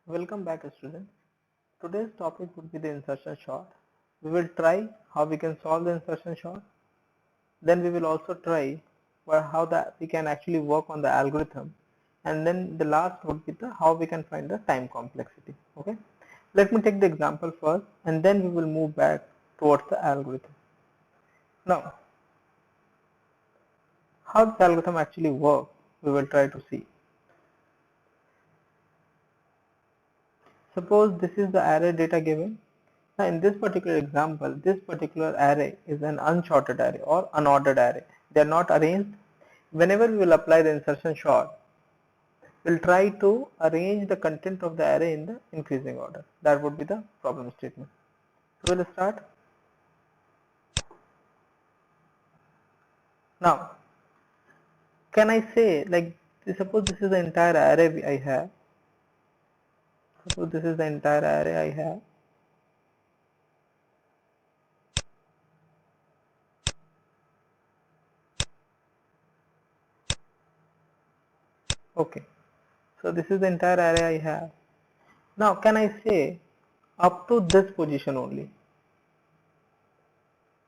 Welcome back, students. Today's topic would be the insertion sort. We will try how we can solve the insertion sort. Then we will also try how we can actually work on the algorithm. And then the last would be the how we can find the time complexity. Okay. Let me take the example first, and then we will move back towards the algorithm. Now, how this algorithm actually works, we will try to see. Suppose this is the array data given. Now in this particular example, this particular array is an unsorted array or unordered array. They are not arranged. Whenever we will apply the insertion sort, we'll try to arrange the content of the array in the increasing order. That would be the problem statement. So we'll start. Now, can I say, like, suppose this is the entire array I have. Suppose this is the entire array I have. Okay. So this is the entire array I have. Now can I say up to this position only?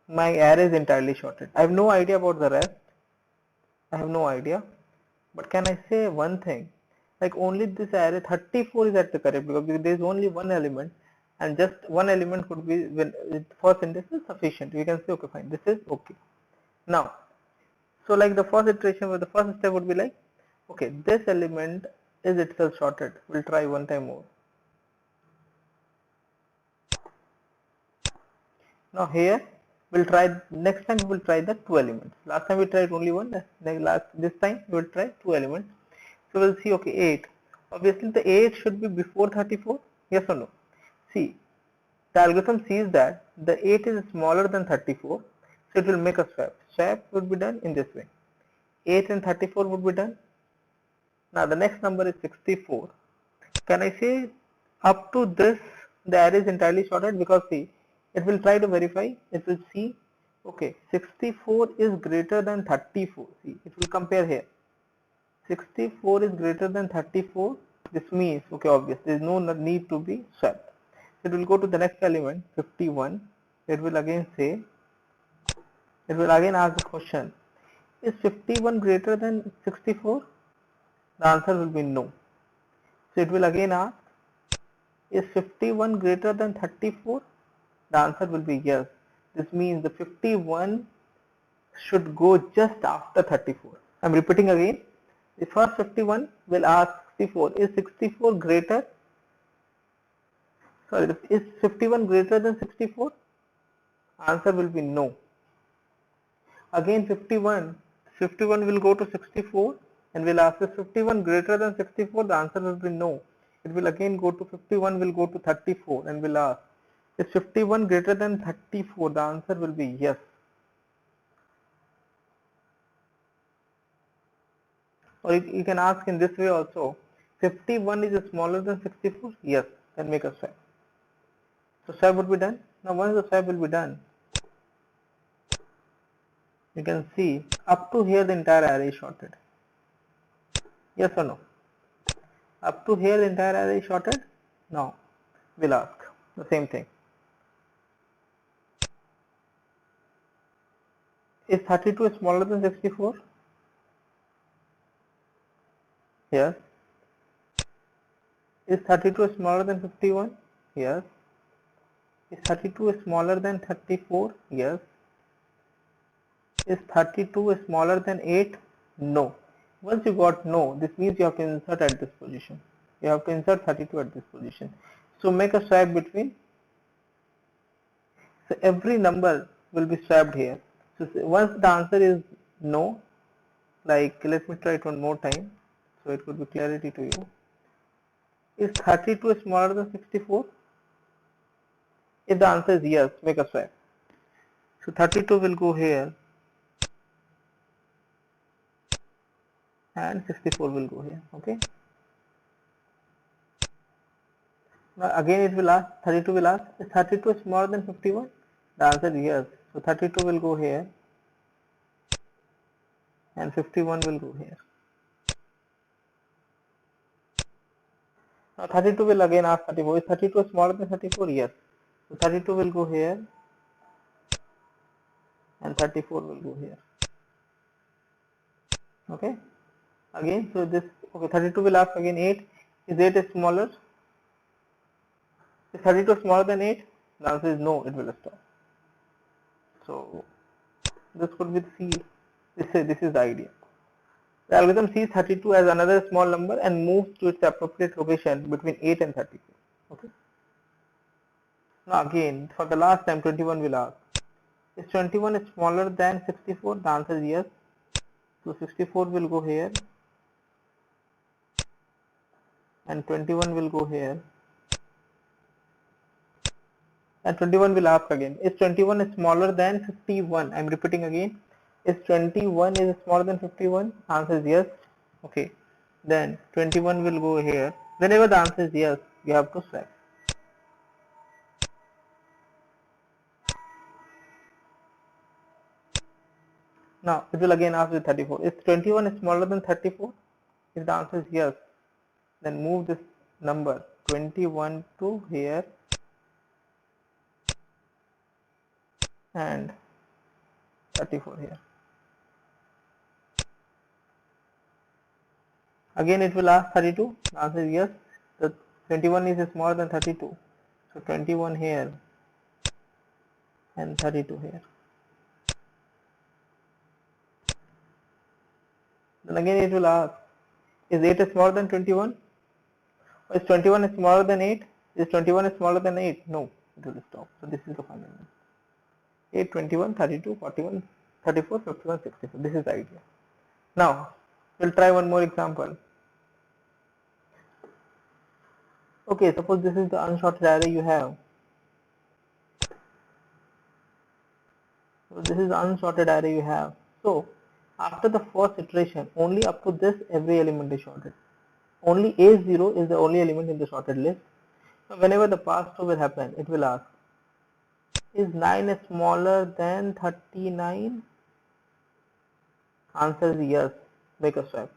My array is entirely sorted. I have no idea about the rest. I have no idea. But can I say one thing? Like only this array 34 is at the correct because there is only one element and just one element could be when first index is sufficient. We can say okay fine, this is okay. Now, so like the first iteration with the first step would be like, okay, this element is itself sorted. We'll try one time more. Now here we'll try, next time we will try the two elements. Last time we tried only one, this time we will try two elements. So we'll see, okay, 8. Obviously the 8 should be before 34, yes or no? See, the algorithm sees that the 8 is smaller than 34, so it will make a swap. Swap would be done in this way. 8 and 34 would be done. Now the next number is 64. Can I say up to this the array is entirely sorted? Because see, it will try to verify, it will see, okay, 64 is greater than 34. See, it will compare here. 64 is greater than 34. This means, okay, obvious, there is no need to be swapped. It will go to the next element, 51. It will again say, it will again ask the question, is 51 greater than 64? The answer will be no. So it will again ask, is 51 greater than 34? The answer will be yes. This means the 51 should go just after 34. I am repeating again. The first 51 will ask 64. Is 64 greater? Sorry, is 51 greater than 64? Answer will be no. Again 51 will go to 64 and will ask, is 51 greater than 64? The answer will be no. It will again go to 51 will go to 34 and will ask, is 51 greater than 34? The answer will be yes. Or you can ask in this way also, 51 is smaller than 64? Yes, then make a swap. So swap would be done. Now once the swap will be done, you can see up to here the entire array is sorted. Yes or no? Up to here the entire array is sorted? No. We'll ask the same thing. Is 32 smaller than 64? Yes. Is 32 smaller than 51? Yes. Is 32 smaller than 34? Yes. Is 32 smaller than 8? No. Once you got no, this means you have to insert at this position. You have to insert 32 at this position. So make a swap between. So every number will be swapped here. So once the answer is no, like let me try it one more time so it could be clarity to you. Is 32 smaller than 64? If the answer is yes, make a swap. So 32 will go here and 64 will go here. Okay. Now again it will ask, 32 will ask, is 32 smaller than 51? The answer is yes. So 32 will go here and 51 will go here. Now 32 will again ask 34. Is 32 smaller than 34? Yes. So 32 will go here and 34 will go here. Okay. Again, so this, okay, 32 will ask again 8. Is 8 is smaller? Is 32 smaller than 8? The answer is no, it will stop. So this could be the C. This is the idea. The algorithm sees 32 as another small number and moves to its appropriate location between 8 and 32. Okay. Now again, for the last time, 21 will ask, is 21 is smaller than 64? The answer is yes. So 64 will go here and 21 will go here. And 21 will ask again, is 21 is smaller than 51? I'm repeating again, is 21 is smaller than 51? Answer is yes. Okay, then 21 will go here. Whenever the answer is yes, you have to swap. Now it will again ask with 34, is 21 is smaller than 34? If the answer is yes, then move this number 21 to here and 34 here. Again it will ask 32. The answer is yes. The 21 is smaller than 32. So 21 here and 32 here. Then again it will ask, is 8 is smaller than 21? Or is 21 is smaller than 8? Is 21 is smaller than 8? No, it will stop. So this is the final one. 8, 21, 32, 41, 34, 51, 64. This is the idea. Now we'll try one more example. Okay, suppose this is the unsorted array you have. So this is the unsorted array you have. So after the first iteration, only up to this every element is sorted. Only A0 is the only element in the sorted list. So whenever the pass through will happen, it will ask, is 9 smaller than 39? Answer is yes. Make a swap.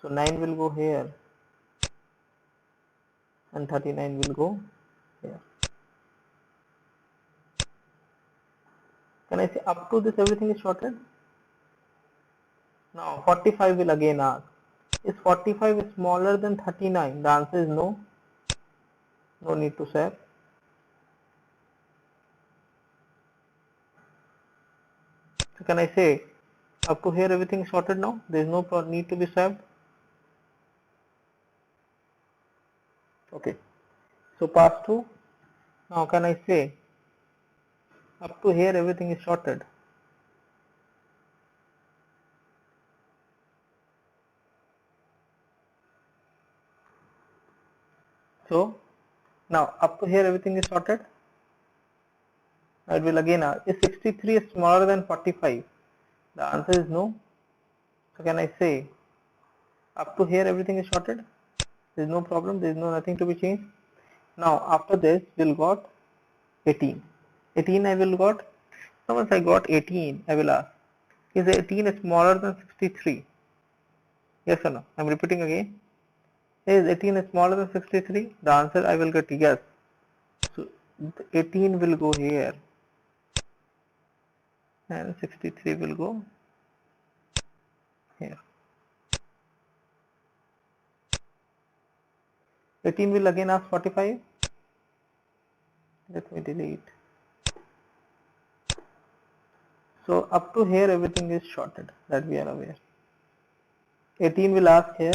So 9 will go here and 39 will go here. Can I say up to this everything is sorted? Now 45 will again ask, is 45 smaller than 39? The answer is no. No need to swap. So can I say up to here everything is sorted now? There is no need to be swapped. Okay. So pass through. Now can I say up to here everything is sorted? So now up to here everything is sorted. I will again ask, is 63 is smaller than 45? The answer is no. So can I say up to here everything is sorted? There is no problem, there is no nothing to be changed. Now after this we'll got 18. 18 I will got. Now once I got 18, I will ask, is 18 is smaller than 63? Yes or no? I'm repeating again. Is 18 is smaller than 63? The answer I will get yes. So 18 will go here and 63 will go here. 18 will again ask 45. Let me delete. So up to here everything is sorted, that we are aware. 18 will ask here.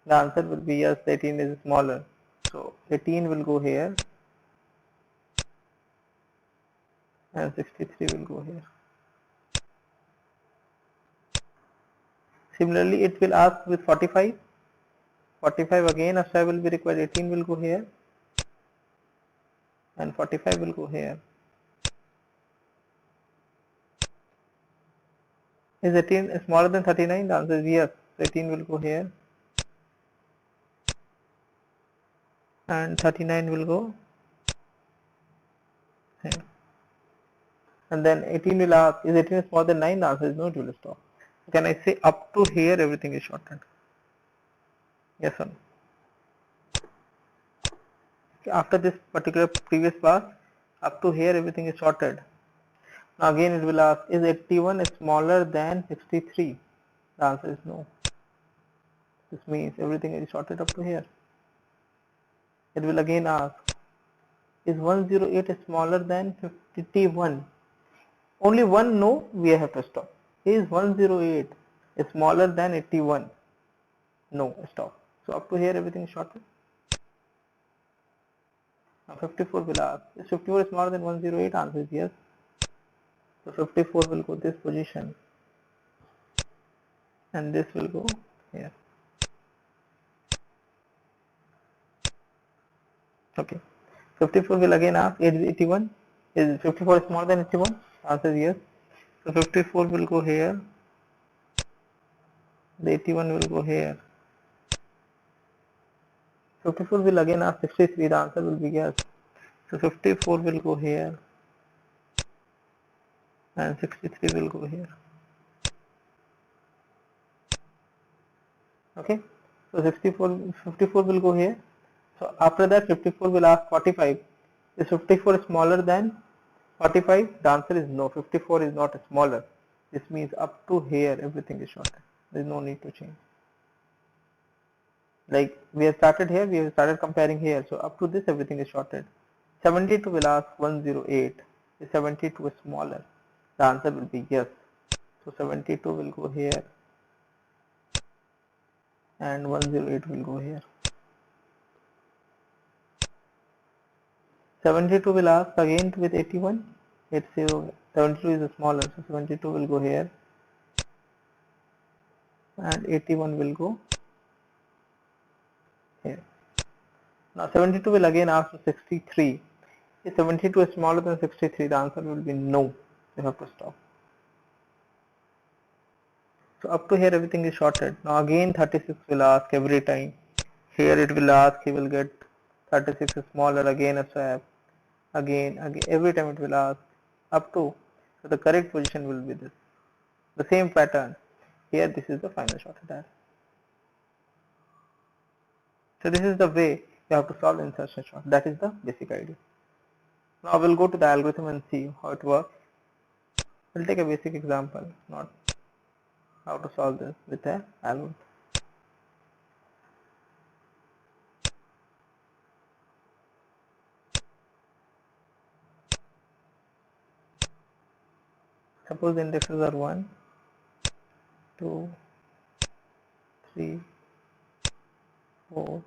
The answer will be yes, 18 is smaller. So 18 will go here and 63 will go here. Similarly, it will ask with 45. 45 again a swap will be required. 18 will go here and 45 will go here. Is 18 smaller than 39? The answer is yes. 18 will go here and 39 will go here. And then 18 will ask, is 18 smaller than 9? The answer is no, it will stop. So can I say up to here everything is sorted? Yes or no? Okay, after this particular previous pass, up to here everything is sorted. Now again it will ask, is 81 smaller than 63? The answer is no. This means everything is sorted up to here. It will again ask, is 108 smaller than 51? Only one no, we have to stop. Is 108 smaller than 81? No, stop. So up to here everything is sorted. Now 54 will ask, is 54 smaller than 108? Answer is yes. So 54 will go this position and this will go here. Okay. 54 will again ask, is 81? Is 54 smaller than 81? Answer is yes. So 54 will go here. The 81 will go here. 54 will again ask 63. The answer will be yes. So 54 will go here and 63 will go here. Okay. So 54 will go here. So after that 54 will ask 45. Is 54 smaller than 45? The answer is no. 54 is not smaller. This means up to here everything is shorter. There is no need to change. Like we have started here, we have started comparing here. So up to this everything is sorted. 72 will ask 108. Is 72 smaller? The answer will be yes. So 72 will go here and 108 will go here. 72 will ask again with 81. It's 72 is smaller, so 72 will go here and 81 will go here. Now 72 will again ask for 63. Is 72 smaller than 63? The answer will be no. You have to stop. So up to here everything is sorted. Now again 36 will ask every time. Here it will ask, he will get 36 is smaller, again a swap. Again, every time it will ask up to. So the correct position will be this. The same pattern. Here this is the final sorted array. So this is the way you have to solve insertion sort. That is the basic idea. Now we'll go to the algorithm and see how it works. We'll take a basic example, not how to solve this with an algorithm. Suppose the indexes are 1, 2, 3, 4,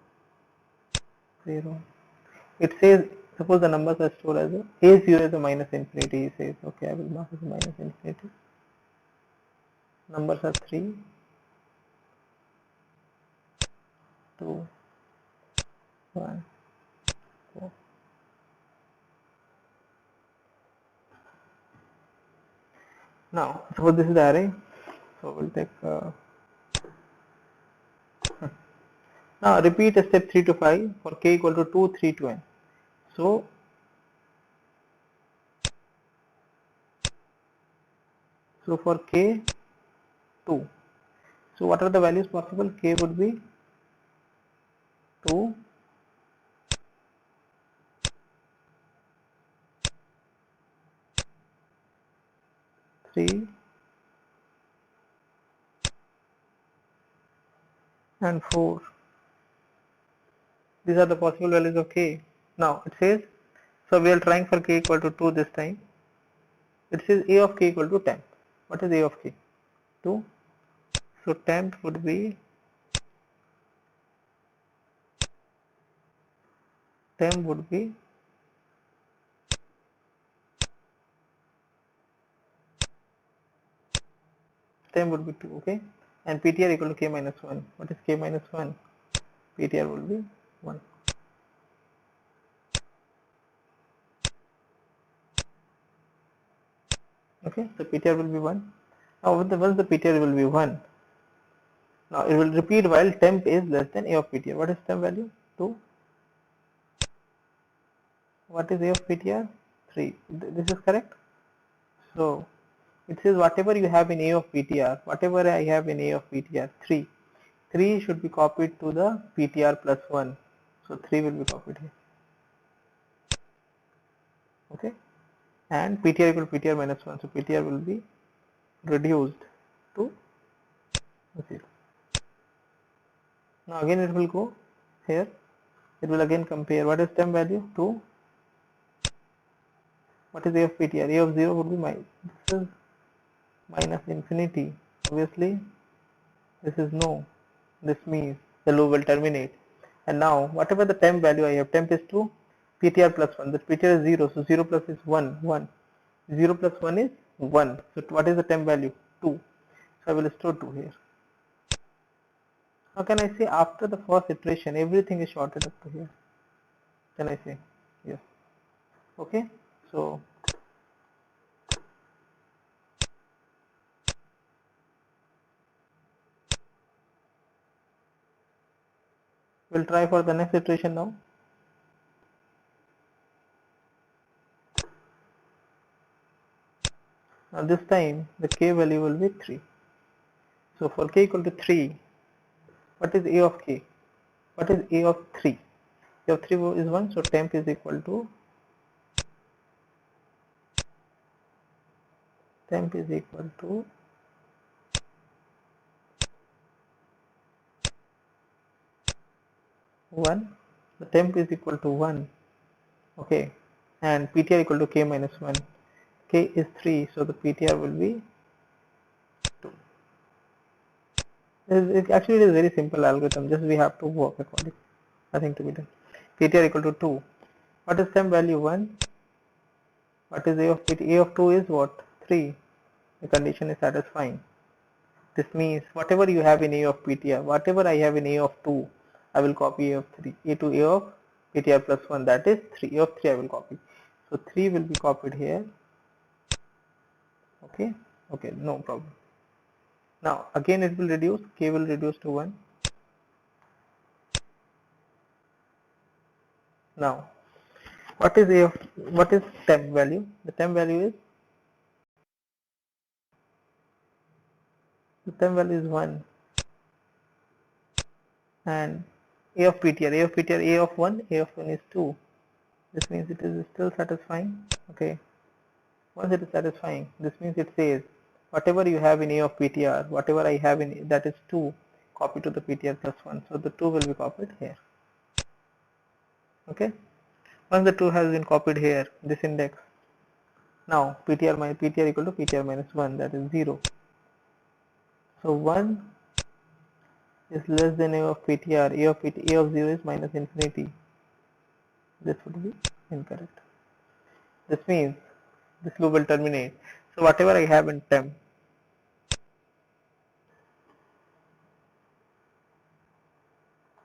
0. It says, suppose the numbers are stored as a 0 is a minus infinity. He says, okay, I will mark as a minus infinity. Numbers are 3, 2, 1, 4. Now, suppose this is the array. So we'll take. Now repeat step 3 to 5 for k equal to 2, 3 to n. So for k 2. So what are the values possible? K would be 2, 3 and 4. These are the possible values of k. Now it says, so we are trying for k equal to 2 this time. It says a of k equal to 10. What is a of k? 2. So temp would be 2, okay, and ptr equal to k minus 1. What is k minus 1? ptr will be 1. Okay, so ptr will be 1. Now once the ptr will be 1, now it will repeat while temp is less than a of ptr. What is temp value? 2. What is a of ptr? 3. This is correct. So it says whatever you have in a of ptr, whatever I have in a of ptr, 3. 3 should be copied to the ptr plus 1. So 3 will be copied here. okay, and PTR equal to PTR minus 1, so PTR will be reduced to 0. Now again it will go here, it will again compare what is temp value to what is A of PTR. A of 0 would be this is minus infinity, obviously this is no, this means the loop will terminate. And now whatever the temp value I have, temp is 2, PTR plus 1, the PTR is 0, so 0 plus is 1, 1, 0 plus 1 is 1, so what is the temp value? 2, so I will store 2 here. How can I say after the first iteration everything is shorted up to here? Can I say yes? Okay, so we'll try for the next iteration now. Now this time the k value will be 3. So for k equal to 3, what is A of k? What is A of 3? A of 3 is 1, so temp is equal to 1, the temp is equal to 1, okay, and PTR equal to k minus 1, k is 3, so the PTR will be 2. Actually it is very simple algorithm, just we have to work according, nothing to be done. PTR equal to 2, what is temp value? 1, what is A of PTR? A of 2 is what? 3, the condition is satisfying. This means whatever you have in A of PTR, whatever I have in A of 2, I will copy A of 3, A to A of PTR plus 1, that is 3, A of 3 I will copy. So 3 will be copied here, okay, okay, no problem. Now again it will reduce, k will reduce to 1. Now what is A of, what is temp value? The temp value is 1, and A of PTR, A of 1, A of 1 is 2. This means it is still satisfying, okay. Once it is satisfying, this means it says whatever you have in A of PTR, whatever I have in that is 2, copy to the PTR plus 1, so the 2 will be copied here, okay. Once the 2 has been copied here, this index, now PTR equal to PTR minus 1, that is 0. So 1 is less than A of PTR, A of 0 is minus infinity. This would be incorrect. This means this loop will terminate. So whatever I have in temp,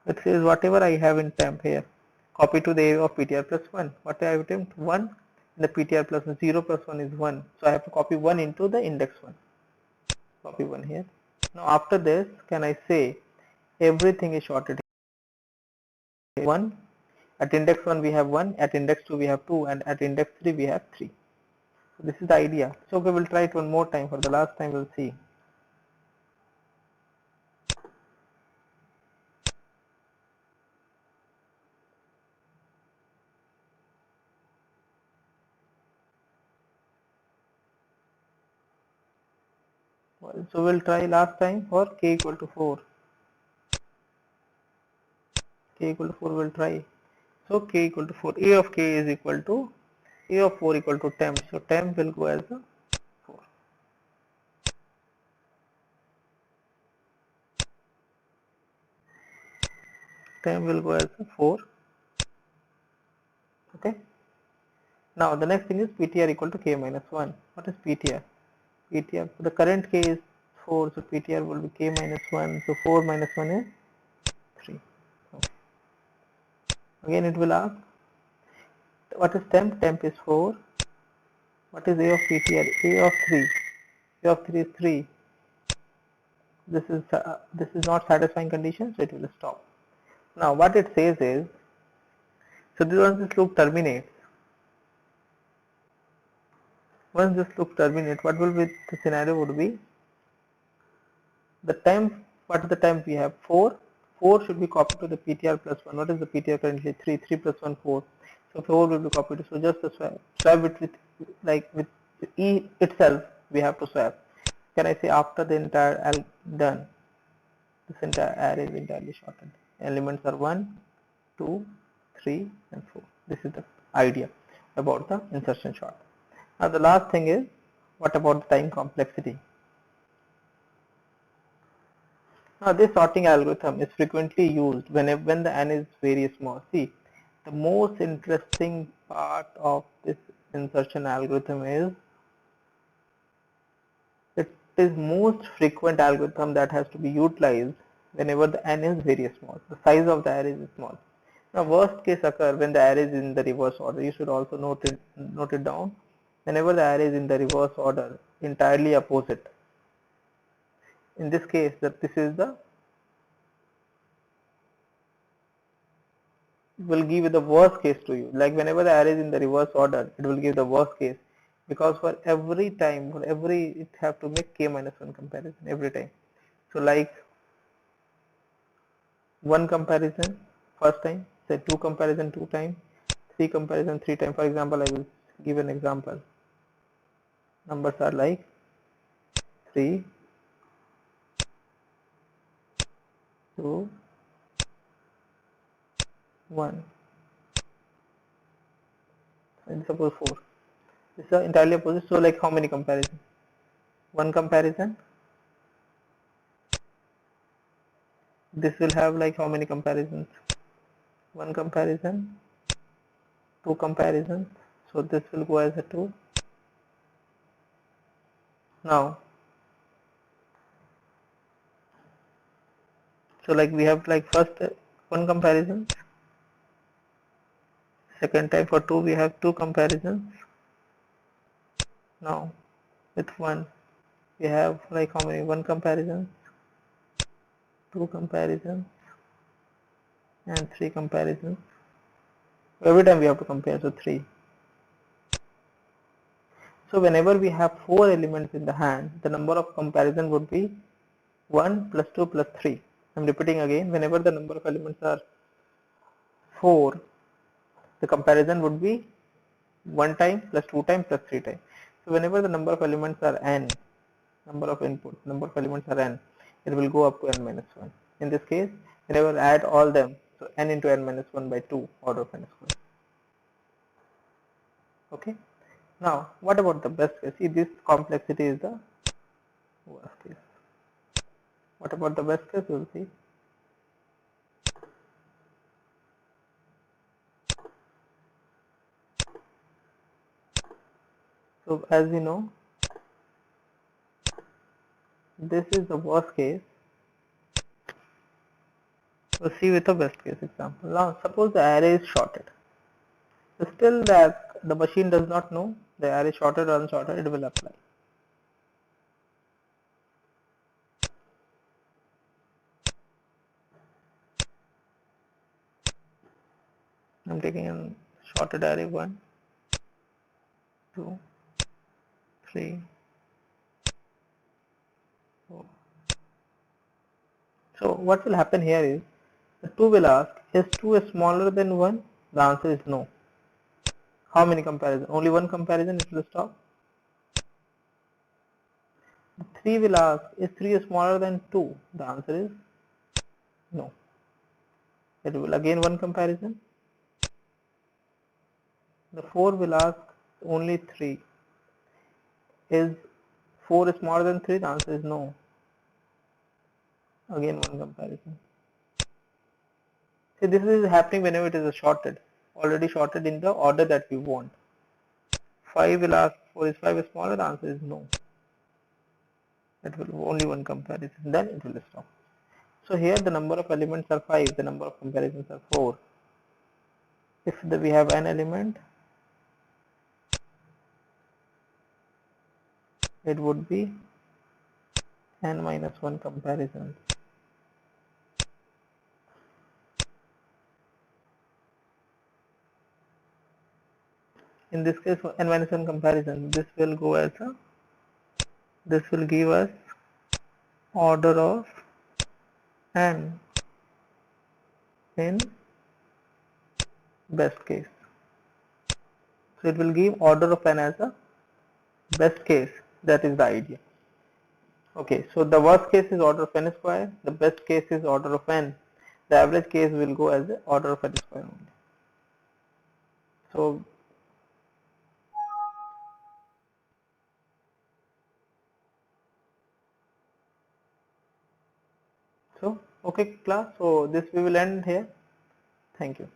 it says whatever I have in temp here, copy to the A of PTR plus 1. What I have attempt 1, the PTR plus 0 plus 1 is 1. So I have to copy 1 into the index 1. Copy 1 here. Now after this, can I say everything is shorted here. 1, at index 1 we have 1, at index 2 we have 2, and at index 3 we have 3. So this is the idea. So we will try it one more time. For the last time we'll see. So we'll try last time for k equal to 4. K equal to 4 we'll try. So k equal to 4. A of k is equal to A of 4 equal to temp. So temp will go as a 4. Temp will go as a 4. Okay. Now the next thing is PTR equal to k minus 1. What is PTR? PTR, the current k is 4, so PTR will be k minus 1. So 4 minus 1 is 3. Okay. Again it will ask, what is temp? Temp is 4. What is A of PTR? A of 3. A of 3 is 3. This is not satisfying condition, so it will stop. Now what it says is, so once this loop terminates, what will be the scenario would be, the temp, what is the temp we have? 4. 4 should be copied to the PTR plus 1. What is the PTR currently? 3. 3 plus 1, 4. So 4 will be copied. So just swap it with like with E itself. We have to swap. Can I say after the entire done? This entire array is entirely shortened. Elements are 1, 2, 3, and 4. This is the idea about the insertion sort. Now the last thing is, what about the time complexity? Now this sorting algorithm is frequently used when the n is very small. See, the most interesting part of this insertion algorithm is it is most frequent algorithm that has to be utilized whenever the n is very small. The size of the array is small. Now worst case occur when the array is in the reverse order. You should also note it down. Whenever the array is in the reverse order, entirely opposite. In this case, this is the will give the worst case to you. Like whenever the array is in the reverse order, it will give the worst case, because for every it have to make k minus 1 comparison every time. So like 1 comparison first time, say 2 comparison 2 times, 3 comparison 3 times. For example, I will give an example. Numbers are like 3, 2, 1, and suppose 4. This is entirely opposite. So like how many comparisons? 1 comparison. This will have like how many comparisons? 1 comparison, 2 comparisons. So this will go as a 2. Now, so like we have like first 1 comparison, second time for 2 we have 2 comparisons. Now with 1 we have like how many? 1 comparison, 2 comparisons, and 3 comparisons. Every time we have to compare, so 3. So whenever we have 4 elements in the hand, the number of comparison would be 1 plus 2 plus 3. I'm repeating again, whenever the number of elements are 4, the comparison would be 1 time plus 2 times plus 3 times. So whenever the number of elements are n, number of inputs, number of elements are n, it will go up to n minus 1. In this case, whenever I add all them, so n into n minus 1 by 2 order of n square. Okay. Now, what about the best case? See, this complexity is the worst case. What about the best case? We will see. So as we know, this is the worst case. So see with the best case example. Now suppose the array is shorted. So still the machine does not know the array shorted or unshorted, it will apply. I'm taking a shorted array 1, 2, 3, 4. So what will happen here is, the 2 will ask, is 2 is smaller than 1? The answer is no. How many comparisons? Only 1 comparison, it will stop. 3 will ask, is 3 is smaller than 2? The answer is no. It will again 1 comparison. The 4 will ask only 3. Is 4 is smaller than 3? The answer is no. Again 1 comparison. See, this is happening whenever it is shorted, already shorted in the order that we want. 5 will ask, 4 is 5 is smaller? The answer is no. It will only 1 comparison, then it will stop. So here the number of elements are 5, the number of comparisons are 4. If we have an element, it would be n minus 1 comparisons. In this case, for n minus 1 comparison, this will go as a, this will give us order of n in best case. So it will give order of n as the best case. That is the idea. Okay, so the worst case is order of n square, the best case is order of n, the average case will go as the order of n square only. So okay class, so this we will end here. Thank you.